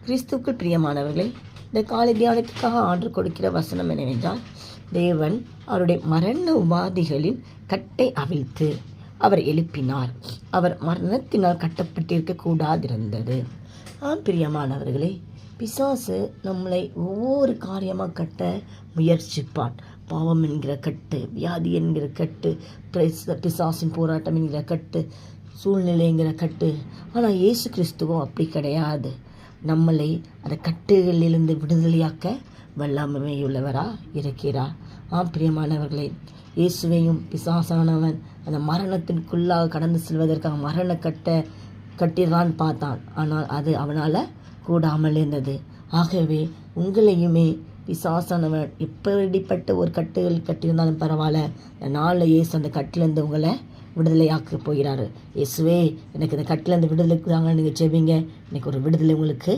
கிறிஸ்துவுக்குள் பிரியமானவர்களே, இந்த காலை தியானத்துக்காக ஆண்டு கொடுக்கிற வசனம் என்னவென்றால், தேவன் அவருடைய மரண உபாதிகளின் கட்டை அவிழ்த்து அவர் எழுப்பினார். அவர் மரணத்தினால் கட்டப்பட்டிருக்க கூடாதிருந்தது. பிரியமானவர்களே, பிசாசு நம்மளை ஒவ்வொரு காரியமாக கட்ட முயற்சிப்பான். பாவம் என்கிற கட்டு, வியாதி என்கிற கட்டு, பிசாசின் போராட்டம் என்கிற கட்டு, சூழ்நிலைங்கிற கட்டு. ஆனால் இயேசு கிறிஸ்துவும் அப்படி கிடையாது. நம்மளை அந்த கட்டுகளிலிருந்து விடுதலையாக்க வல்லமையுள்ளவராக இருக்கிறார். பிரியமானவர்களே, இயேசுவையும் பிசாசானவன் அந்த மரணத்திற்குள்ளாக கடந்து செல்வதற்காக மரண கட்டிடான்னு பார்த்தான். ஆனால் அது அவனால் கூடாமல் இருந்தது. ஆகவே உங்களையுமே பிசாசானவன் எப்படிப்பட்ட ஒரு கட்டுகள் கட்டியிருந்தாலும் பரவாயில்ல, இந்த நாளில் இயேசு அந்த கட்டிலேருந்து உங்களை விடுதலையாக்க போகிறாரு. இயேசுவே, எனக்கு இந்த கட்டிலேருந்து விடுதலைக்கு தாங்க நீங்கள் ஜெபிங்க. எனக்கு ஒரு விடுதலை உங்களுக்கு